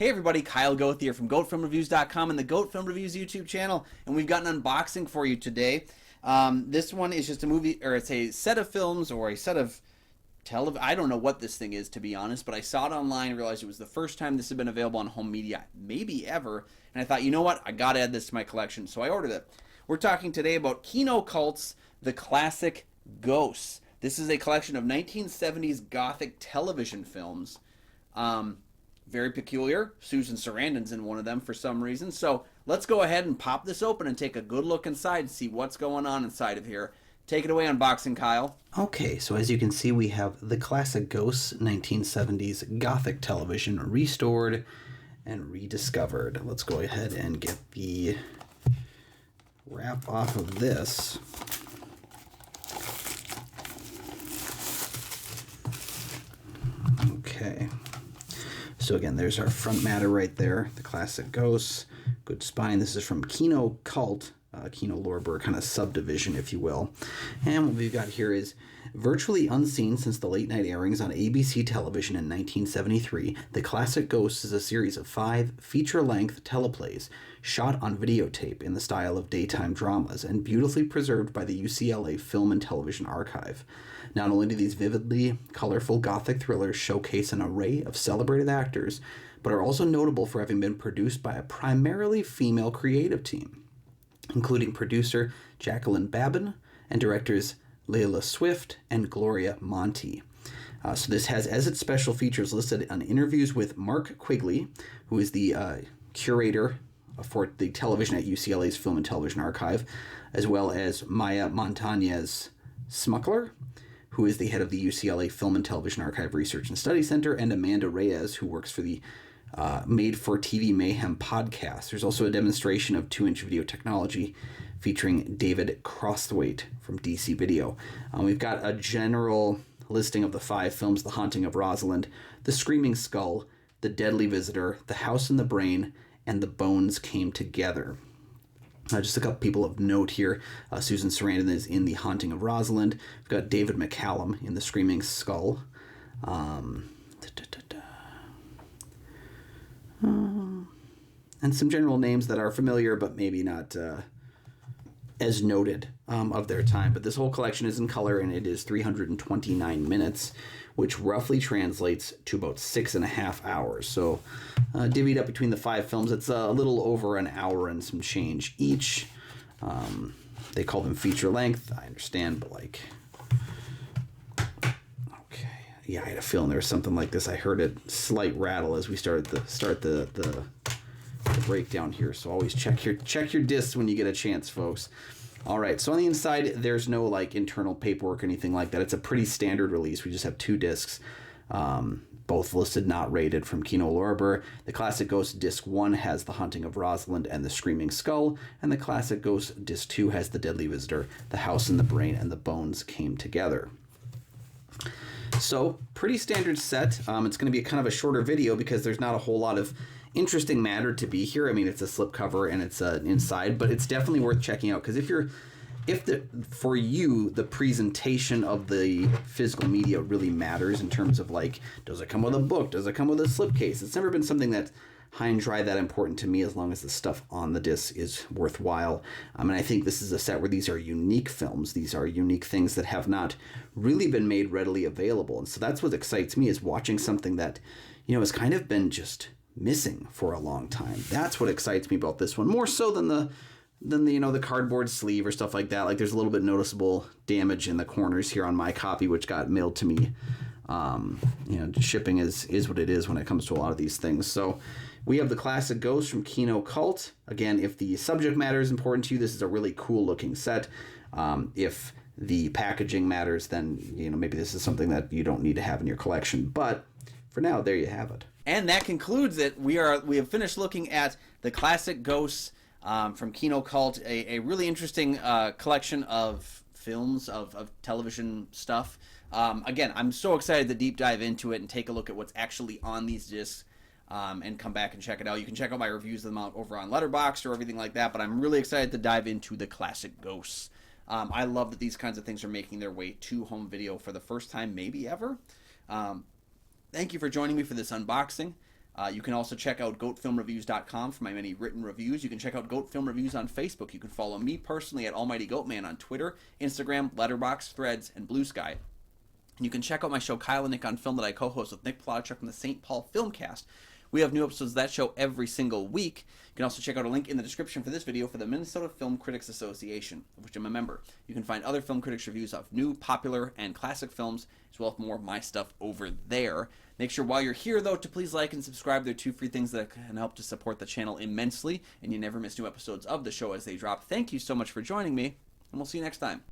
Hey everybody, Kyle Goethe here from GoatFilmReviews.com and the Goat Film Reviews YouTube channel, and we've got an unboxing for you today. This one is just a movie, or it's a set of films, or a set of I don't know what this thing is, to be honest, but I saw it online, realized it was the first time this had been available on home media, maybe ever, and I thought, you know what, I gotta add this to my collection, so I ordered it. We're talking today about Kino Cult's The Classic Ghosts. This is a collection of 1970s Gothic television films. Very peculiar. Susan Sarandon's in one of them for some reason. So let's go ahead and pop this open and take a good look inside and see what's going on inside of here. Take it away, unboxing Kyle. Okay, so as you can see, we have The Classic Ghosts, 1970s Gothic television, restored and rediscovered. Let's go ahead and get the wrap off of this. Okay. So again, there's our front matter right there, The Classic Ghosts, good spine. This is from Kino Cult, Kino Lorber kind of subdivision, if you will. And what we've got here is virtually unseen since the late night airings on ABC television in 1973. The Classic Ghosts is a series of 5 feature-length teleplays shot on videotape in the style of daytime dramas and beautifully preserved by the UCLA Film and Television Archive. Not only do these vividly colorful Gothic thrillers showcase an array of celebrated actors, but are also notable for having been produced by a primarily female creative team, including producer Jacqueline Babin and directors Layla Swift and Gloria Monty. So this has as its special features listed on interviews with Mark Quigley, who is the curator for the television at UCLA's Film and Television Archive, as well as Maya Montañez Smuckler, who is the head of the UCLA Film and Television Archive Research and Study Center, and Amanda Reyes, who works for the Made for TV Mayhem podcast. There's also a demonstration of 2-inch video technology featuring David Crosthwaite from DC Video. We've got a general listing of the 5 films: The Haunting of Rosalind, The Screaming Skull, The Deadly Visitor, The House in the Brain, and The Bones Came Together. Just a couple people of note here. Susan Sarandon is in The Haunting of Rosalind. We've got David McCallum in The Screaming Skull. And some general names that are familiar, but maybe not as noted of their time. But this whole collection is in color, and it is 329 minutes, which roughly translates to about 6.5 hours. So divvied up between the 5 films, it's a little over an hour and some change each. They call them feature length. I understand, but like, okay, yeah, I had a feeling there was something like this. I heard a slight rattle as we started the breakdown here. So always check your discs when you get a chance, folks. All right, so on the inside, there's no like internal paperwork or anything like that. It's a pretty standard release. We just have 2 discs, both listed not rated, from Kino Lorber. The Classic Ghost Disc 1 has The Haunting of Rosalind and The Screaming Skull, and the Classic Ghost Disc 2 has The Deadly Visitor, The House in the Brain, and The Bones Came Together. So pretty standard set. It's going to be kind of a shorter video because there's not a whole lot of interesting matter to be here. I mean, it's a slipcover and it's inside, but it's definitely worth checking out, because for you the presentation of the physical media really matters in terms of like, does it come with a book, does it come with a slipcase? It's never been something that's high and dry that important to me, as long as the stuff on the disc is worthwhile. And I think this is a set where these are unique films. These are unique things that have not really been made readily available, and so that's what excites me, is watching something that, you know, has kind of been just missing for a long time. That's what excites me about this one, more so than the you know, the cardboard sleeve or stuff like that. Like, there's a little bit noticeable damage in the corners here on my copy, which got mailed to me. You know, shipping is what it is when it comes to a lot of these things. So we have The Classic Ghost from Kino Cult. Again, if the subject matter is important to you, this is a really cool looking set. If the packaging matters, then, you know, maybe this is something that you don't need to have in your collection. But for now, there you have it. And that concludes it. We have finished looking at The Classic Ghosts from Kino Cult, a really interesting collection of films, of television stuff. Again, I'm so excited to deep dive into it and take a look at what's actually on these discs, and come back and check it out. You can check out my reviews of them out over on Letterboxd or everything like that, but I'm really excited to dive into The Classic Ghosts. I love that these kinds of things are making their way to home video for the first time, maybe ever. Thank you for joining me for this unboxing. You can also check out goatfilmreviews.com for my many written reviews. You can check out Goat Film Reviews on Facebook. You can follow me personally at Almighty Goatman on Twitter, Instagram, Letterboxd, Threads, and Blue Sky. And you can check out my show Kyle and Nick on Film that I co-host with Nick Plotchuk from the St. Paul Filmcast. We have new episodes of that show every single week. You can also check out a link in the description for this video for the Minnesota Film Critics Association, of which I'm a member. You can find other film critics' reviews of new, popular, and classic films, as well as more of my stuff over there. Make sure while you're here, though, to please like and subscribe. There are 2 free things that can help to support the channel immensely, and you never miss new episodes of the show as they drop. Thank you so much for joining me, and we'll see you next time.